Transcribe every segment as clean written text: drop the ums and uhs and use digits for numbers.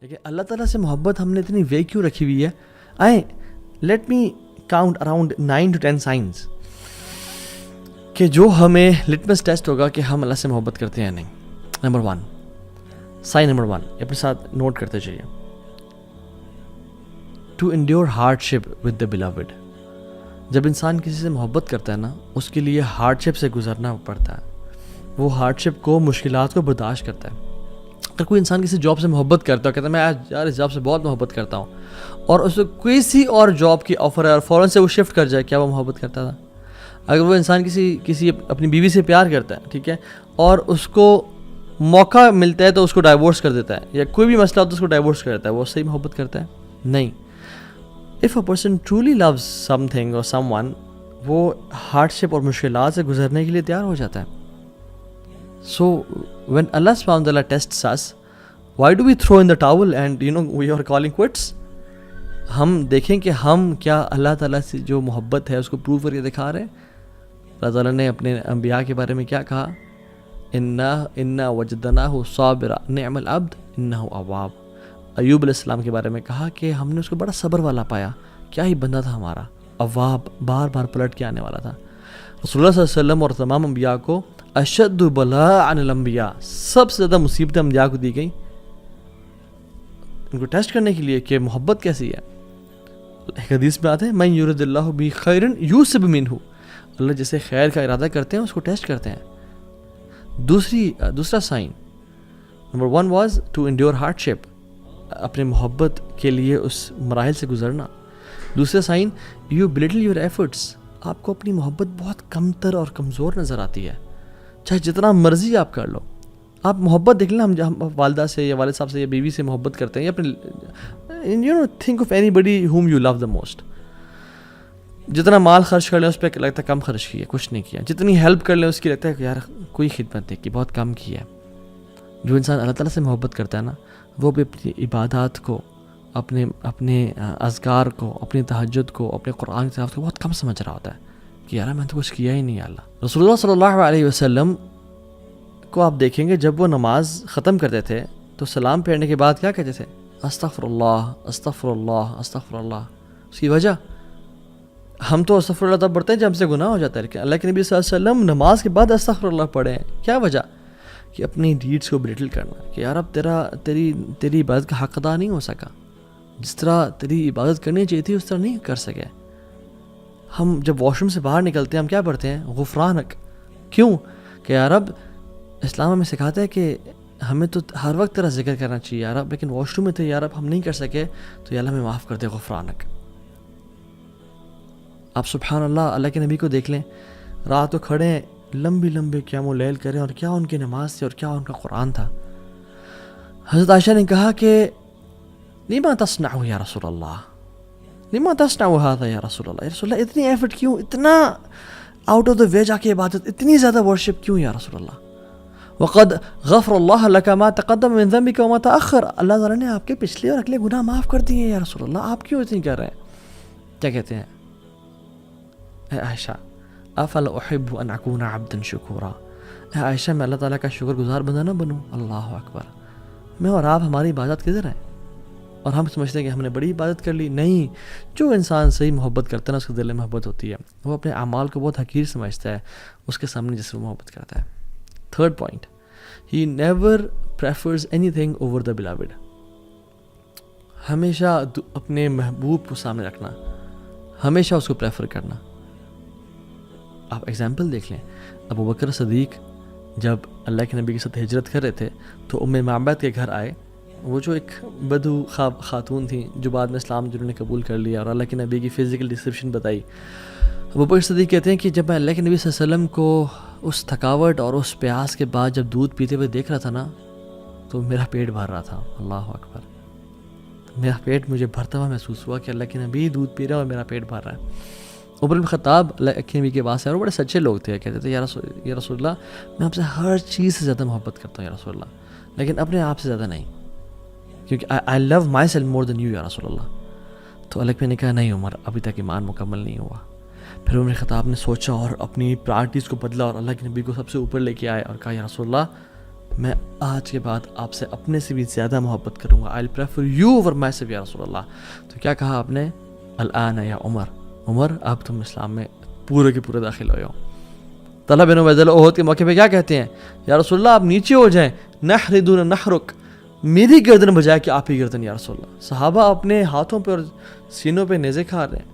لیکن اللہ تعالیٰ سے محبت ہم نے اتنی وے کیوں رکھی ہوئی ہے؟ آئیں let me count around 9 to 10 science کہ جو ہمیں لٹمس ٹیسٹ ہوگا کہ ہم اللہ سے محبت کرتے ہیں یا نہیں. نمبر 1 سائن نمبر 1 اپنے ساتھ نوٹ کرتے چاہیے. To endure hardship with the beloved. جب انسان کسی سے محبت کرتا ہے نا اس کے لیے ہارڈ شپ سے گزرنا پڑتا ہے. وہ ہارڈ شپ کو مشکلات کو برداشت کرتا ہے. اگر کوئی انسان کسی جاب سے محبت کرتا ہے کہتا ہے میں آج یار اس جاب سے بہت محبت کرتا ہوں اور اس کو کسی اور جاب کی آفر ہے اور فوراً سے وہ شفٹ کر جائے, کیا وہ محبت کرتا تھا؟ اگر وہ انسان کسی اپنی بیوی سے پیار کرتا ہے, ٹھیک ہے, اور اس کو موقع ملتا ہے تو اس کو ڈائیورس کر دیتا ہے, یا کوئی بھی مسئلہ ہوتا ہے اس کو ڈائیورس کر دیتا ہے, وہ صحیح محبت کرتا ہے؟ نہیں. If a person truly loves something or some one, وہ ہارڈ شپ اور مشکلات سے گزرنے کے لیے تیار ہو جاتا ہے. So when Allah subhanahu wa ta'ala tests us, why do we throw in the towel and we are calling quits? ہم دیکھیں کہ ہم کیا اللہ تعالیٰ سے جو محبت ہے اس کو پروو کر کے دکھا رہے ہیں. اللہ تعالیٰ نے اپنے انبیاء کے بارے میں کیا کہا؟ انا وجدناہ صابرا نعم العبد انہ اواب. ایوب علیہ السلام کے بارے میں کہا کہ ہم نے اس کو بڑا صبر والا پایا, کیا ہی بندہ تھا ہمارا, اواب, بار بار پلٹ کے آنے والا تھا. رسول اللہ صلی اللہ علیہ وسلم اور تمام انبیاء کو اشد بلاء عن الانبیاء, سب سے زیادہ مصیبتیں انبیاء کو دی گئیں ان کو ٹیسٹ کرنے کے لیے کہ محبت کیسی ہے. ایک حدیث میں آتے ہیں من یرد اللہ بہ خیرا یوسب منہ, اللہ جسے خیر کا ارادہ کرتے ہیں اس کو ٹیسٹ کرتے ہیں. دوسرا sign number 1 was to endure hardship, اپنے محبت کے لیے اس مراحل سے گزرنا. دوسرا sign you belittle your efforts, آپ کو اپنی محبت بہت کمتر اور کمزور نظر آتی ہے, چاہے جتنا مرضی آپ کر لو. آپ محبت دیکھ لیں, ہم والدہ سے یا والد صاحب سے یا بیوی سے محبت کرتے ہیں, یا اپنے think of anybody whom you love the most. جتنا مال خرچ کر لیں اس پہ لگتا ہے کم خرچ کیا, کچھ نہیں کیا. جتنی ہیلپ کر لیں اس کی لگتا ہے کہ یار کوئی خدمت نہیں کی, بہت کم کی ہے. جو انسان اللہ تعالیٰ سے محبت کرتا ہے نا وہ بھی اپنی عبادات کو, اپنے اذکار کو, اپنی تہجد کو, اپنے قرآن کی تلاوت کو بہت کم سمجھ رہا ہوتا ہے کہ یار میں تو کچھ کیا ہی نہیں. اللہ رسول اللہ صلی اللہ علیہ وسلم کو آپ دیکھیں گے جب وہ نماز ختم کرتے تھے تو سلام پھیرنے کے بعد کیا کہتے تھے؟ استغفر اللہ استغفر اللہ استغفر اللہ. اس کی وجہ, ہم تو استغفر اللہ تب پڑھتے ہیں جب ہم سے گناہ ہو جاتا ہے, لیکن اللہ کے نبی صلی اللہ علیہ وسلم نماز کے بعد استغفر اللہ پڑھیں. کیا وجہ؟ کہ اپنی ڈیڈس کو بلٹل کرنا, کہ یار اب تیری عبادت کا حق ادا نہیں ہو سکا, جس طرح تیری عبادت کرنی چاہیے تھی اس طرح نہیں کر سکے. ہم جب واش روم سے باہر نکلتے ہیں ہم کیا پڑھتے ہیں؟ غفرانک. کیوں؟ کہ یار اب اسلام ہمیں سکھاتا ہے کہ ہمیں تو ہر وقت تیرا ذکر کرنا چاہیے یار اب, لیکن واش روم میں تھے یار اب ہم نہیں کر سکے تو یا اللہ ہمیں معاف کر دے, غفرانک. آپ سبحان اللہ اللہ کے نبی کو دیکھ لیں, رات کو کھڑے ہیں, لمبے قیام اللیل کریں, اور کیا ان کی نماز تھی اور کیا ان کا قرآن تھا. حضرت عائشہ نے کہا کہ لما تصنع یا رسول اللہ, لما تصنع هذا یا رسول اللہ, یا رسول اللہ اتنی ایفرٹ کیوں, اتنا آؤٹ آف دا وے جا کے عبادت, اتنی زیادہ ورشپ کیوں یا رسول اللہ؟ وقد غفر اللہ لک ما تقدم من ذنبک وما تأخر, اللہ تعالیٰ نے آپ کے پچھلے اور اگلے گناہ معاف کر دیے یا رسول اللہ, آپ کیوں اتنی کر رہے ہیں؟ کیا کہتے ہیں؟ اے عائشہ افلا احب ان اکون عبدا شکورا, اے عائشہ میں اللہ تعالیٰ کا شکر گزار بندہ نہ بنوں؟ اللہ اکبر. میں اور آپ, ہماری عبادت کدھر ہے؟ اور ہم سمجھتے ہیں کہ ہم نے بڑی عبادت کر لی. نہیں, جو انسان صحیح محبت کرتا ہے نا اس کے دل میں محبت ہوتی ہے, وہ اپنے اعمال کو بہت حقیر سمجھتا ہے اس کے سامنے جس سے وہ محبت کرتا ہے. Third point, he never prefers any thing over the beloved. ہمیشہ اپنے محبوب کو سامنے رکھنا, ہمیشہ اس کو پریفر کرنا. آپ ایگزامپل دیکھ لیں, ابو بکر صدیق جب اللہ کے نبی کے ساتھ ہجرت کر رہے تھے تو ام معبد کے گھر آئے. وہ جو ایک بدو خاتون تھیں جو بعد میں اسلام جنہوں نے قبول کر لیا اور اللہ کے نبی کی فزیکل ڈسکرپشن بتائی. ابو بکر صدیق کہتے ہیں کہ جب میں اللہ کے نبی صلی اللہ علیہ وسلم کو اس تھکاوٹ اور اس پیاس کے بعد جب دودھ پیتے ہوئے دیکھ رہا تھا نا تو میرا پیٹ بھر رہا تھا. اللہ اکبر. میرا پیٹ مجھے بھرتا ہوا محسوس ہوا کہ اللہ کے نبی دودھ پی رہا ہے اور میرا پیٹ بھر رہا ہے. عمر بن خطاب اللہ کے نبی کے پاس ہے اور بڑے سچے لوگ تھے, کہتے تھے یا رسول اللہ میں آپ سے ہر چیز سے زیادہ محبت کرتا ہوں یا رسول اللہ, لیکن اپنے آپ سے زیادہ نہیں, کیونکہ آئی لو my self more then you یا رسول اللہ. تو اللہ نے کہا نہیں عمر, ابھی تک ایمان مکمل نہیں ہوا. پھر عمر خطاب نے سوچا اور اپنی پرائرٹیز کو بدلا اور اللہ کے نبی کو سب سے اوپر لے کے آئے اور کہا یا رسول اللہ میں آج کے بعد آپ سے اپنے سے بھی زیادہ محبت کروں گا. I'll prefer you over myself یا رسول اللہ. تو کیا کہا آپ نے؟ الآن یا عمر اب تم اسلام میں پورے کے پورے داخل ہو جاؤ. طلحہ بن عبید اللہ عہد کے موقع پہ کیا کہتے ہیں؟ یا رسول اللہ آپ نیچے ہو جائیں. نحر دون نحرک، میری گردن بجائے کہ آپ ہی گردن یا رسول اللہ. صحابہ اپنے ہاتھوں پہ اور سینوں پہ نیزے کھا رہے ہیں.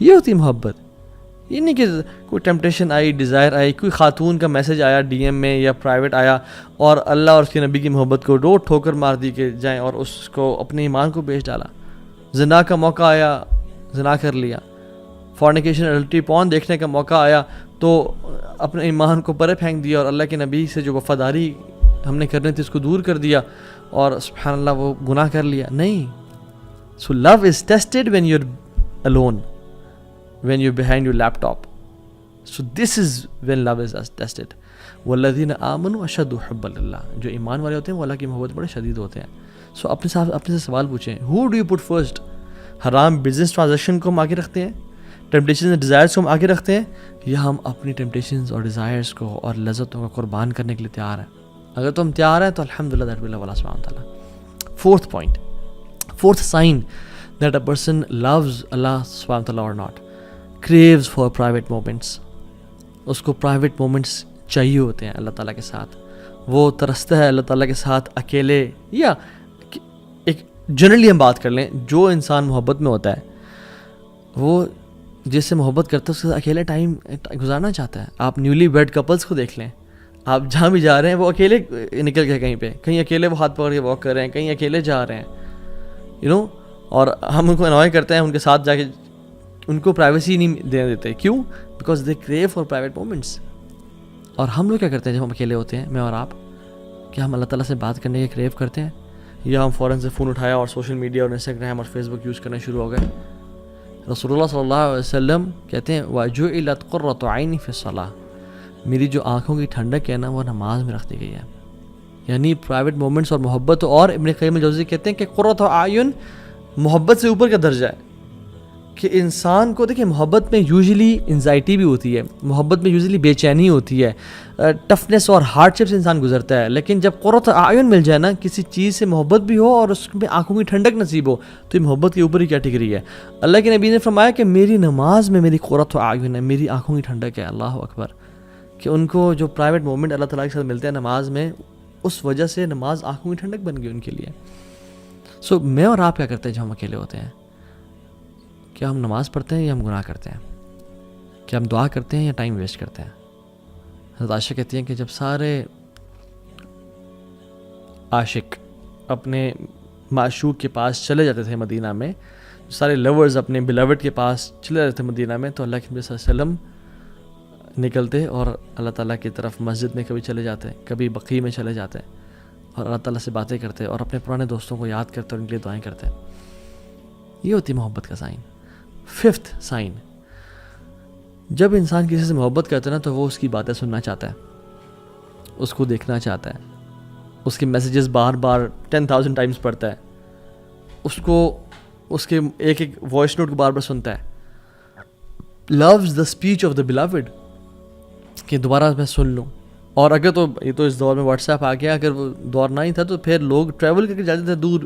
یہ ہوتی محبت. یہ نہیں کہ کوئی ٹیمپٹیشن آئی، ڈیزائر آئی، کوئی خاتون کا میسج آیا ڈی ایم میں یا پرائیویٹ آیا اور اللہ اور اس کے نبی کی محبت کو ٹھوکر مار دی کہ جائیں اور اس کو اپنے ایمان کو بیچ ڈالا. زنا کا موقع آیا، زنا کر لیا. فورنیکیشن ایڈلٹری پون دیکھنے کا موقع آیا تو اپنے ایمان کو پرے پھینک دیا اور اللہ کے نبی سے جو وفاداری ہم نے کرنی تھی اس کو دور کر دیا اور سبحان اللہ وہ گناہ کر لیا. نہیں. So love is tested when you are alone, when you're behind your laptop. So this is when love is tested. والذین آمنوا اشد حبا للہ، جو ایمان والے ہوتے ہیں وہ اللہ کی محبت بڑے شدید ہوتے ہیں. سو اپنے سے سوال پوچھیں، who do you put first؟ حرام بزنس ٹرانزیکشن کو ہم آگے رکھتے ہیں، ٹیمپٹیشنز اینڈ ڈیزائرز کو ہم آگے رکھتے ہیں، یا ہم اپنی ٹیمپٹیشنز اور ڈیزائرز کو اور لذتوں کو قربان کرنے کے لیے تیار ہیں؟ اگر تم تیار ہیں تو الحمدللہ دیٹ ول اللہ سبحانہ وتعالیٰ. Fourth point, fourth sign that a person loves Allah subhanahu wa ta'ala or not, craves for private moments. اس کو private moments چاہیے ہوتے ہیں اللہ تعالیٰ کے ساتھ. وہ ترستا ہے اللہ تعالیٰ کے ساتھ اکیلے، یا ایک جنرلی ہم بات کر لیں، جو انسان محبت میں ہوتا ہے وہ جس سے محبت کرتا ہے اس کے ساتھ اکیلے ٹائم گزارنا چاہتا ہے. آپ نیولی ویڈ کپلس کو دیکھ لیں، آپ جہاں بھی جا رہے ہیں وہ اکیلے نکل گئے کہیں پہ، کہیں اکیلے وہ ہاتھ پکڑ کے واک کر رہے ہیں، کہیں اکیلے جا رہے ہیں، اور ہم ان کو انوائے کرتے ہیں ان کے ساتھ جا کے، ان کو پرائیویسی نہیں دینے دیتے. کیوں؟ Because they crew for private moments. اور ہم لوگ کیا کرتے ہیں جب ہم اکیلے ہوتے ہیں، میں اور آپ، کیا ہم اللہ تعالیٰ سے بات کرنے کے کریو کرتے ہیں، یا ہم فوراً سے فون اٹھایا اور سوشل میڈیا اور انسٹاگرام اور فیس بک یوز کرنا شروع ہو گئے؟ رسول اللہ صلی اللہ علیہ وسلم کہتے ہیں وَجُعِلَتْ قُرَّةُ عَيْنِي فِي الصَّلَاةِ، میری جو آنکھوں کی ٹھنڈک ہے نا وہ نماز میں رکھ دی گئی ہے. یعنی پرائیویٹ مومنٹس اور محبت. اور ابن قیم الجوزی کہتے ہیں کہ قرۃ اعین محبت سے اوپر کا درجہ ہے. کہ انسان کو دیکھیں، محبت میں یوزلی انزائٹی بھی ہوتی ہے، محبت میں یوزلی بے چینی ہوتی ہے، ٹفنس اور ہارڈ شپ سے انسان گزرتا ہے. لیکن جب قرۃ اعین مل جائے نا، کسی چیز سے محبت بھی ہو اور اس میں آنکھوں کی ٹھنڈک نصیب ہو، تو یہ محبت کے اوپر ہی کیٹیگری ہے. اللہ کے نبی نے فرمایا کہ میری نماز میں میری قرۃ اعین ہے، میری آنکھوں کی ٹھنڈک ہے. اللہ اکبر. کہ ان کو جو پرائیویٹ مومنٹ اللہ تعالیٰ کے ساتھ ملتے ہیں نماز میں، اس وجہ سے نماز آنکھوں کی ٹھنڈک بن گئی ان کے لیے. سو میں اور آپ کیا کرتے ہیں جب ہم اکیلے ہوتے ہیں؟ کیا ہم نماز پڑھتے ہیں یا ہم گناہ کرتے ہیں؟ کیا ہم دعا کرتے ہیں یا ٹائم ویسٹ کرتے ہیں؟ حضرت عائشہ کہتی ہیں کہ جب سارے عاشق اپنے معشوق کے پاس چلے جاتے تھے مدینہ میں، سارے لورز اپنے بلاوڈ کے پاس چلے جاتے تھے مدینہ میں، تو اللہ کے نبی صلی اللہ علیہ وسلم نکلتے اور اللہ تعالیٰ کی طرف مسجد میں کبھی چلے جاتے، کبھی بقیع میں چلے جاتے اور اللہ تعالیٰ سے باتیں کرتے اور اپنے پرانے دوستوں کو یاد کرتے اور ان کے لیے دعائیں کرتے. یہ ہوتی ہے محبت کا سائن. ففتھ سائن، جب انسان کسی سے محبت کرتا ہے نا تو وہ اس کی باتیں سننا چاہتا ہے، اس کو دیکھنا چاہتا ہے، اس کے میسیجز بار بار 10,000 ٹائمز پڑھتا ہے، اس کے ایک ایک وائس نوٹ کو بار بار سنتا ہے. Loves the speech of the beloved, کہ دوبارہ میں سن لوں. اور اگر تو یہ تو اس دور میں واٹس ایپ آ گیا، اگر وہ دور نہ ہی تھا تو پھر لوگ ٹریول کر کے جاتے تھے دور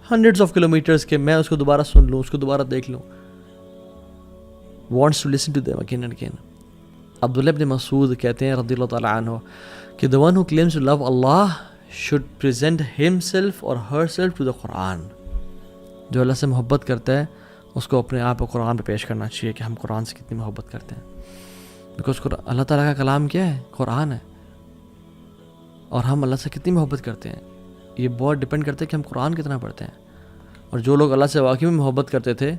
ہنڈریڈز آف کلومیٹرز کے، میں اس کو دوبارہ سن لوں، اس کو دوبارہ دیکھ لوں. wants to listen to them again and again. عبداللہ ابن مسعود کہتے ہیں رضی اللہ تعالیٰ عنہ کہ the one who claims to love Allah should present himself or herself to the Quran. جو اللہ سے محبت کرتا ہے اس کو اپنے آپ کو قرآن پہ پیش کرنا چاہیے کہ ہم قرآن سے کتنی محبت کرتے ہیں. بیکاز اللہ تعالیٰ کا کلام کیا ہے؟ قرآن ہے. اور ہم اللہ سے کتنی محبت کرتے ہیں یہ بہت ڈپینڈ کرتا ہے کہ ہم قرآن کتنا پڑھتے ہیں. اور جو لوگ اللہ سے واقعی میں محبت کرتے تھے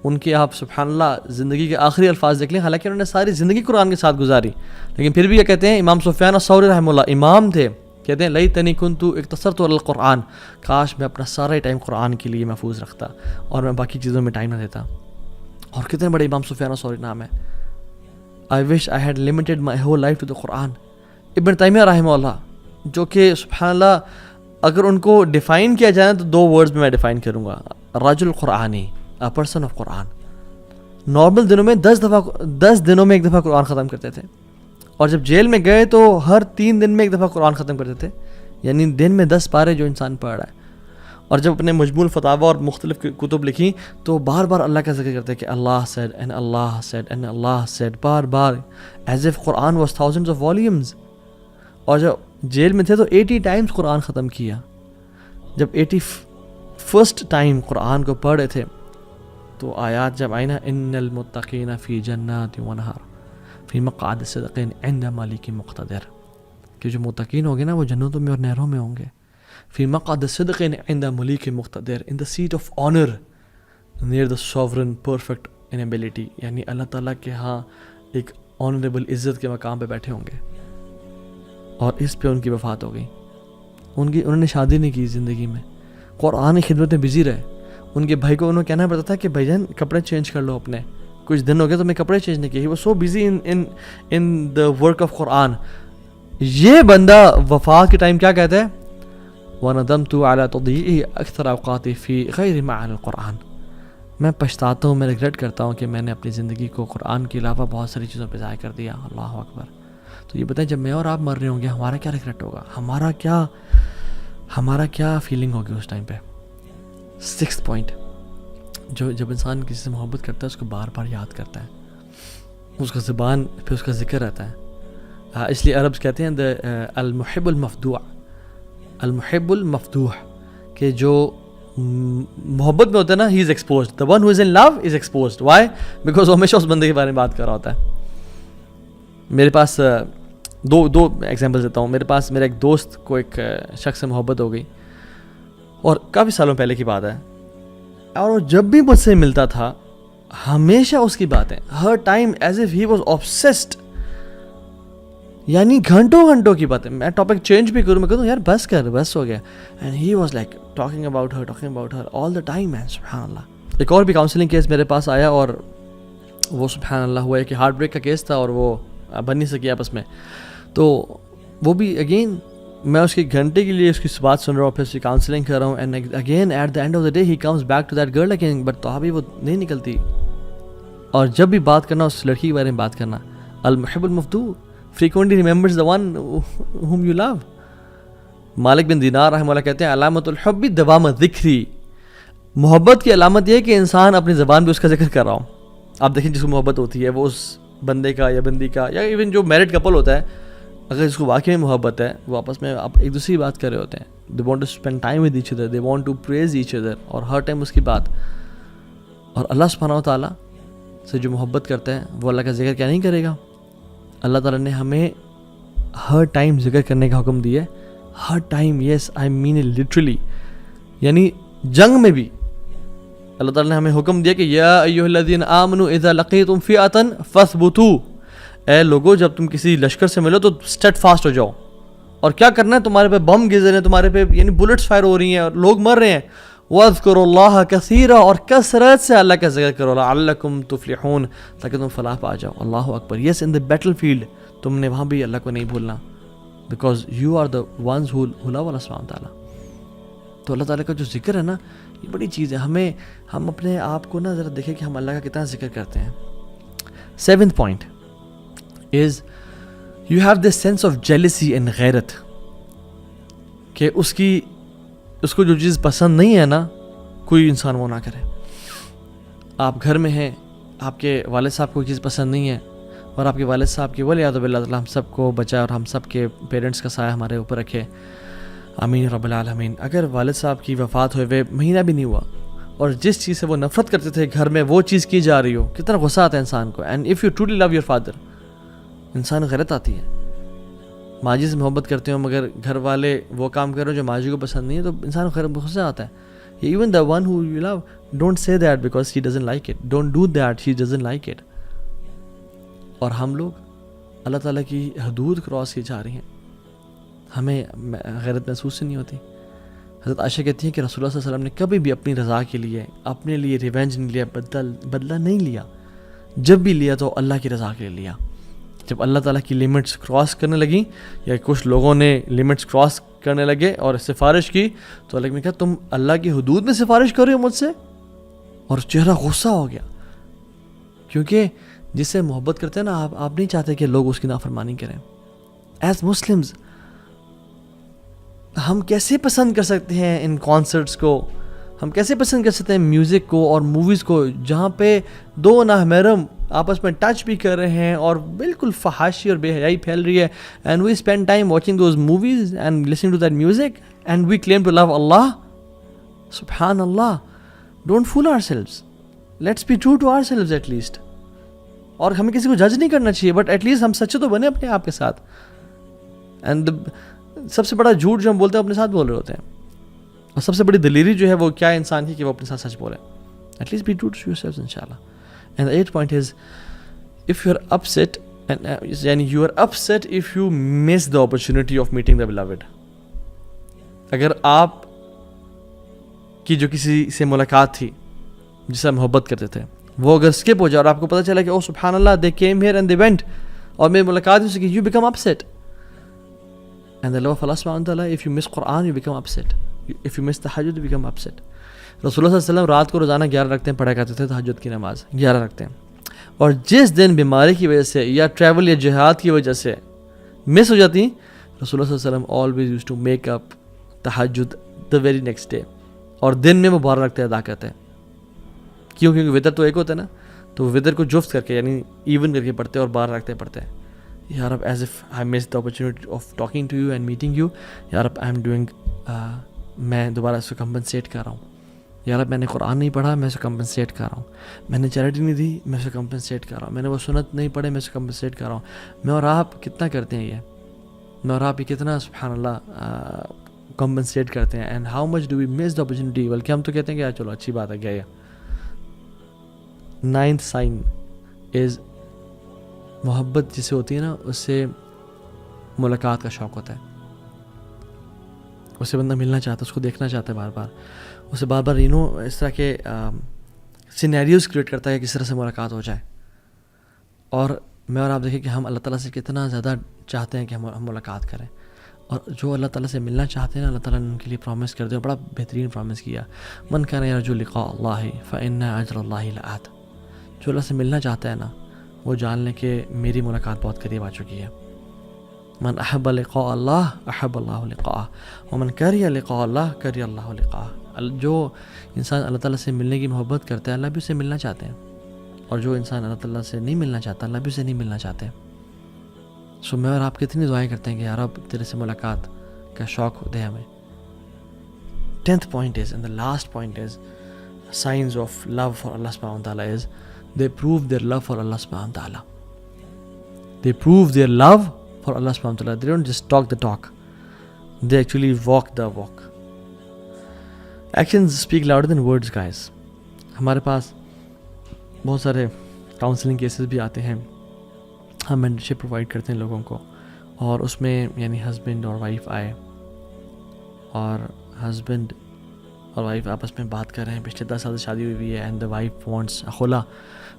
ان کی آپ سبحان اللہ زندگی کے آخری الفاظ دیکھ لیں، حالانکہ انہوں نے ساری زندگی قرآن کے ساتھ گزاری، لیکن پھر بھی یہ کہتے ہیں، امام سفیان الثوری رحمہ اللہ امام تھے، کہتے ہیں لیتنی کنت اقتصرت علی القرآن، کاش میں اپنا سارا ٹائم قرآن کے لیے محفوظ رکھتا اور میں باقی چیزوں میں ٹائم نہ دیتا. اور کتنے بڑے امام سفیان الثوری نام ہے. I wish I had limited my whole life to the Quran. ابن تیمیہ رحمہ اللہ، جو کہ سبحان اللہ اگر ان کو ڈیفائن کیا جائے تو 2 ورڈز میں ڈیفائن کروں گا، رجل قرآنی، a person of Quran. Normal دنوں میں 10 دنوں میں ایک دفعہ قرآن ختم کرتے تھے، اور جب جیل میں گئے تو ہر 3 دن میں ایک دفعہ قرآن ختم کرتے تھے. یعنی دن میں 10 پارے جو انسان پڑھ رہا ہے. اور جب اپنے مجموع الفتاوی اور مختلف کتب لکھی تو بار بار اللہ کا ذکر کرتے ہیں کہ اللہ said and Allah said and Allah said, bar bar as if Quran was thousands of volumes. اور جب جیل میں تھے تو 80 ٹائمز قرآن ختم کیا. جب 81st ٹائم قرآن کو پڑھ رہے تھے تو آیات جب آئی نا ان المتقین فی جنات ونہر فی مقعد صدق عند ملک مقتدر، کہ جو متقین ہوں گے نا وہ جنتوں میں اور نہروں میں ہوں گے. فی مقعد صدق عند ملک مقتدر، in the seat of honor near the sovereign perfect in ability، یعنی اللہ تعالیٰ کے ہاں ایک آنریبل عزت کے مقام پہ بیٹھے ہوں گے. اور اس پہ ان کی وفات ہو گئی. انہوں نے شادی نہیں کی زندگی میں، قرآن کی خدمت میں بزی رہے. ان کے بھائی کو انہوں کہنا پڑتا تھا کہ بھائی جان کپڑے چینج کر لو اپنے، کچھ دن ہو گئے تو میں کپڑے چینج نہیں کیے. He was so busy in the work of قرآن. یہ بندہ وفات کے ٹائم کیا کہتا ہے؟ وَنَدَمْتُ عَلَى تَضْيِيعِ أَكْثَرَ أَوْقَاتِي فِي غَيْرِ مَعَانِ الْقُرْآنِ. میں پچھتاتا ہوں، میں ریگریٹ کرتا ہوں کہ میں نے اپنی زندگی کو قرآن کے علاوہ بہت ساری چیزوں پہ ضائع کر دیا. اللہ اکبر. تو یہ بتائیں جب میں اور آپ مر رہے ہوں گے ہمارا کیا ریگریٹ ہوگا، ہمارا کیا فیلنگ ہوگی اس ٹائم پہ. 6th پوائنٹ، جب انسان کسی سے محبت کرتا ہے اس کو بار بار یاد کرتا ہے، اس کا زبان پہ اس کا ذکر رہتا ہے. اس لیے عربز کہتے ہیں المحب المفدوع، المحب المفتوح، کہ جو محبت میں ہوتا ہے نا he is exposed. the one who is in love is exposed. why? because وہ ہمیشہ اس بندے کے بارے میں بات کر رہا ہوتا ہے. میرے پاس دو ایگزامپل دیتا ہوں. میرے ایک دوست کو ایک شخص سے محبت ہو گئی اور کافی سالوں پہلے کی بات ہے، اور وہ جب بھی مجھ سے ملتا تھا ہمیشہ اس کی باتیں ہر time as if he was obsessed، یعنی گھنٹوں کی باتیں. میں ٹاپک چینج بھی کروں، میں کہتا ہوں یار بس ہو گیا. And he was like talking about her all the time. And سبحان اللہ. ایک اور بھی کاؤنسلنگ کیس میرے پاس آیا اور وہ سبحان اللہ ہوا ہے کہ ہارٹ بریک کا کیس تھا اور وہ بن نہیں سکی آپس میں. تو وہ بھی اگین میں اس کی گھنٹے کے لیے اس کی بات سن رہا ہوں، پھر اس کی کاؤنسلنگ کر رہا ہوں. And again at the end of the day he comes back to that girl again, but تو ابھی وہ نہیں نکلتی. اور جب بھی بات کرنا اس لڑکی کے بارے میں بات کرنا، المحب المفتوح frequently remembers the one whom you love. مالک بن دینار رحمہ اللہ کہتے ہیں علامت الحب دوام ذکری. محبت کی علامت یہ ہے کہ انسان اپنی زبان پہ اس کا ذکر کر رہا ہوں. آپ دیکھیں جس کو محبت ہوتی ہے وہ اس بندے کا یا بندی کا یا ایون جو میرڈ کپل ہوتا ہے، اگر اس کو واقعی محبت ہے وہ آپس میں آپ ایک دوسری بات کر رہے ہوتے ہیں. they want to spend time with each other, they want to praise each other، اور ہر ٹائم اس کی بات. اور اللہ سبحانہ و تعالیٰ سے جو محبت کرتا ہے وہ اللہ کا ذکر کیا نہیں کرے گا. اللہ تعالیٰ نے ہمیں ہر ٹائم ذکر کرنے کا حکم دیا ہے. ہر time, yes I mean it literally. یعنی جنگ میں بھی اللہ تعالیٰ نے ہمیں حکم دیا کہ یا ایھا الذین آمنوا اذا لقیتم فئۃ فاثبتوا. اے لوگو جب تم کسی لشکر سے ملو تو اسٹیڈ فاسٹ ہو جاؤ. اور کیا کرنا ہے؟ تمہارے پہ بم گر رہے ہیں، تمہارے پہ یعنی بلٹس فائر ہو رہی ہیں اور لوگ مر رہے ہیں. وَاذْكُرُوا اللَّهَ كَثِيرًا، اور کثرت سے اللہ کا ذکر کرو، لَعَلَّكُمْ تُفْلِحُونَ، تاکہ تم فلاح پا جاؤ. اللہ اکبر. یس ان دا بیٹل فیلڈ تم نے وہاں بھی اللہ کو نہیں بھولنا، because you are the ones who love اللہ سبحانہ تعالیٰ. تو اللہ تعالیٰ کا جو ذکر ہے نا یہ بڑی چیز ہے. ہم اپنے آپ کو نا ذرا دیکھیں کہ ہم اللہ کا کتنا ذکر کرتے ہیں. 7th point is you have this sense of jealousy and غیرت، کہ اس کو جو چیز پسند نہیں ہے نا کوئی انسان وہ نہ کرے. آپ گھر میں ہیں، آپ کے والد صاحب کو کوئی چیز پسند نہیں ہے اور آپ کے والد صاحب کی ولیعذ باللہ تعالیٰ ہم سب کو بچائے اور ہم سب کے پیرنٹس کا سایہ ہمارے اوپر رکھے، آمین رب العالمین. اگر والد صاحب کی وفات ہوئے مہینہ بھی نہیں ہوا اور جس چیز سے وہ نفرت کرتے تھے گھر میں وہ چیز کی جا رہی ہو، کتنا غصہ آتا ہے انسان کو. And if you truly love your father, انسان غیرت آتی ہے. ماجی سے محبت کرتے ہو مگر گھر والے وہ کام کر رہے ہو جو ماجی کو پسند نہیں ہے تو انسان کو غصہ آتا ہے. Even the one who you love don't say that because she doesn't like it, don't do that, she doesn't like it. اور ہم لوگ اللہ تعالیٰ کی حدود کراس کی جا رہی ہیں، ہمیں غیرت محسوس نہیں ہوتی. حضرت عائشہ کہتی ہیں کہ رسول اللہ صلی اللہ علیہ وسلم نے کبھی بھی اپنی رضا کے لیے، اپنے لیے ریونج نہیں لیا، بدلہ نہیں لیا. جب بھی لیا تو اللہ کی رضا کے لیے لیا. جب اللہ تعالیٰ کی لمٹس کراس کرنے لگیں یا کچھ لوگوں نے لمٹس کراس کرنے لگے اور سفارش کی تو اللہ نے کہا تم اللہ کی حدود میں سفارش کر رہے ہو مجھ سے، اور چہرہ غصہ ہو گیا. کیونکہ جس سے محبت کرتے ہیں نا آپ نہیں چاہتے کہ لوگ اس کی نافرمانی کریں. ایز مسلمز ہم کیسے پسند کر سکتے ہیں ان کانسرٹس کو, ہم کیسے پسند کر سکتے ہیں میوزک کو اور موویز کو جہاں پہ دو نامحرم آپس میں ٹچ بھی کر رہے ہیں اور بالکل فحاشی اور بے حیائی پھیل رہی ہے, and we spend time watching those movies and listening to that music and we claim to love اللہ. سبحان اللہ, don't fool ourselves, let's be true to ourselves at least. اور ہمیں کسی کو جج نہیں کرنا چاہیے, بٹ ایٹ لیسٹ ہم سچے تو بنے اپنے آپ کے ساتھ. اینڈ سب سے بڑا جھوٹ جو ہم بولتے ہیں اپنے ساتھ بول رہے ہوتے ہیں, اور سب سے بڑی دلیری جو ہے وہ کیا ہے انسان کی کہ وہ اپنے ساتھ سچ بولے. At least be true to yourself انشاءاللہ. And the 8th point is, if you are upset, یعنی you are upset if you miss the opportunity of meeting the beloved. اگر آپ کی جو کسی سے ملاقات تھی جس سے محبت کرتے تھے وہ اگر اسکپ ہو جائے اور آپ کو پتہ چلا کہ او سبحان اللہ they came here and they went اور میری ملاقات ہو سکی, you become upset. And the love of Allah subhanahu wa ta'ala, if you miss Quran you become upset. If you miss tahajjud you become upset. رسول اللہ صلی اللہ علیہ وسلم رات کو روزانہ 11 رکعتیں پڑھا کرتے تھے, تہجد کی نماز 11 رکعتیں. اور جس دن بیماری کی وجہ سے یا ٹریول یا جہاد کی وجہ سے مس ہو جاتی, رسول اللہ صلی اللہ علیہ وسلم always used to make up تہجد the very next day, اور دن میں وہ 12 رکعتیں ادا کرتے ہیں. کیونکہ وطر تو ایک ہوتا ہے نا, تو وطر کو جفت کر کے یعنی ایون کر کے پڑھتے ہیں اور 12 رکعتیں پڑھتے ہیں. یا رب as if I miss the opportunity of talking to you and meeting you, یا رب آئی ایم ڈوئنگ, میں دوبارہ اس کو کمپنسیٹ کر رہا ہوں. یا رب میں نے قرآن نہیں پڑھا, میں اسے کمپنسیٹ کر رہا ہوں. میں نے چیریٹی نہیں دی, میں اسے کمپنسیٹ کر رہا ہوں. میں نے وہ سنت نہیں پڑھے, میں اسے کمپنسیٹ کر رہا ہوں. میں اور آپ کتنا کرتے ہیں یہ, میں اور آپ یہ کتنا سبحان اللہ کمپنسیٹ کرتے ہیں. And how much do we miss the opportunity, بلکہ ہم تو کہتے ہیں کہ یار چلو اچھی بات ہے, گیا. 9th sign is, محبت جسے ہوتی ہے نا اس سے ملاقات کا شوق ہوتا ہے. اس سے بندہ ملنا چاہتا ہے, اس کو دیکھنا چاہتا ہے بار بار, اسے بار بار اس طرح کے سینیریوز کریٹ کرتا ہے کہ کس طرح سے ملاقات ہو جائے. اور میں اور آپ دیکھیں کہ ہم اللہ تعالیٰ سے کتنا زیادہ چاہتے ہیں کہ ہم ملاقات کریں, اور جو اللہ تعالیٰ سے ملنا چاہتے ہیں نا اللہ تعالیٰ نے ان کے لیے پرومس کر دیا, بڑا بہترین پرومس کیا, من کان یرجو لقاء اللہ فإن اجر اللہ لآت. جو اللہ سے ملنا چاہتا ہے نا وہ جان لیں کہ میری ملاقات بہت قریب آ چکی ہے. من احب لقاء اللہ احب اللہ لقاءہ ومن کریہ لقاء اللہ کریہ اللہ لقاءہ. جو انسان اللہ تعالیٰ سے ملنے کی محبت کرتا ہے اللہ بھی اسے ملنا چاہتے ہیں, اور جو انسان اللہ تعالیٰ سے نہیں ملنا چاہتا اللہ بھی اسے نہیں ملنا چاہتے. سو میں اور آپ کتنی دعائیں کرتے ہیں کہ یار اب تیرے سے ملاقات کا شوق دے ہمیں. 10th point is, and the last point is, signs of love for Allah subhanahu wa ta'ala is, they prove their love for Allah subhanahu wa ta'ala. They prove their love for Allah subhanahu wa ta'ala. They don't just talk the talk, they actually walk the walk. Actions speak louder than words, guys. ہمارے پاس بہت سارے counselling cases بھی آتے ہیں, ہم mentorship provide کرتے ہیں لوگوں کو, اور اس میں یعنی ہسبینڈ اور وائف آئے اور ہسبینڈ اور وائف آپس میں بات کر رہے ہیں, پچھلے 10 سال سے شادی ہوئی ہے, اینڈ دا وائف وانٹس خلا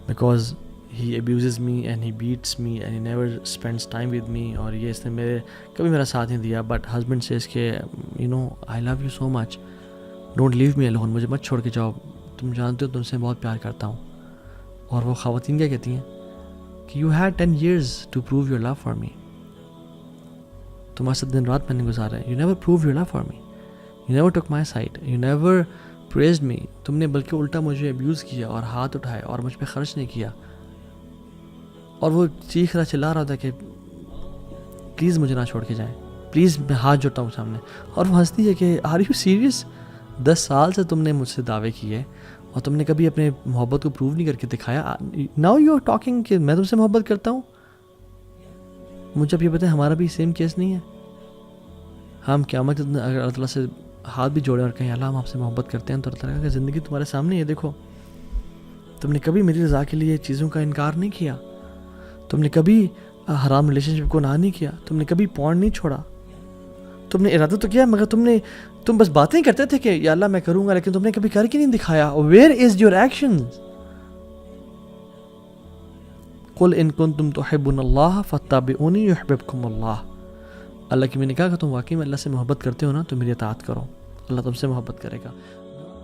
because he abuses me and he beats me and he never spends time with me, اور یہ اس نے کبھی میرا ساتھ نہیں دیا. بٹ ہسبینڈ سیز کہ you know I love you so much, don't leave me alone, مجھے مت چھوڑ کے جاؤ, تم جانتے ہو تم سے بہت پیار کرتا ہوں. اور وہ خواتین کیا کہتی ہیں کہ you had 10 years to prove your love for me. تمہارے ساتھ دن رات میں نے گزارا ہے, you never prove your love for me, you never took my side, you never praised me. تم نے بلکہ الٹا مجھے ابیوز کیا اور ہاتھ اٹھائے اور مجھ پہ خرچ نہیں کیا. اور وہ چیخ رہا چلا رہا تھا کہ پلیز مجھے نہ چھوڑ کے جائیں, پلیز میں ہاتھ جوڑتا ہوں سامنے. اور وہ ہنستی ہے کہ آر یو سیریس, 10 سال سے تم نے مجھ سے دعوے کیے اور تم نے کبھی اپنے محبت کو پروو نہیں کر کے دکھایا. ناؤ یو آر ٹاکنگ کہ میں تم سے محبت کرتا ہوں. مجھے اب یہ بتائیں ہمارا بھی سیم کیس نہیں ہے؟ ہم قیامت اگر اللہ تعالیٰ سے ہاتھ بھی جوڑیں اور کہیں اللہ ہم آپ سے محبت کرتے ہیں, تو اللہ تعالیٰ کی زندگی تمہارے سامنے ہے, دیکھو تم نے کبھی میری رضا کے لیے چیزوں کا انکار نہیں کیا, تم نے کبھی حرام ریلیشن شپ کو نہ نہیں کیا, تم نے کبھی پورن نہیں چھوڑا. تم نے ارادہ تو کیا مگر تم بس باتیں کرتے تھے کہ یا اللہ میں کروں گا, لیکن تم نے کبھی کر کے نہیں دکھایا. Where is your actions? قل ان کنتم تحبون اللہ فاتبعونی یحببکم اللہ. اللہ کی میں نے کہا کہ تم واقعی میں اللہ سے محبت کرتے ہو نا تو میری اطاعت کرو, اللہ تم سے محبت کرے گا.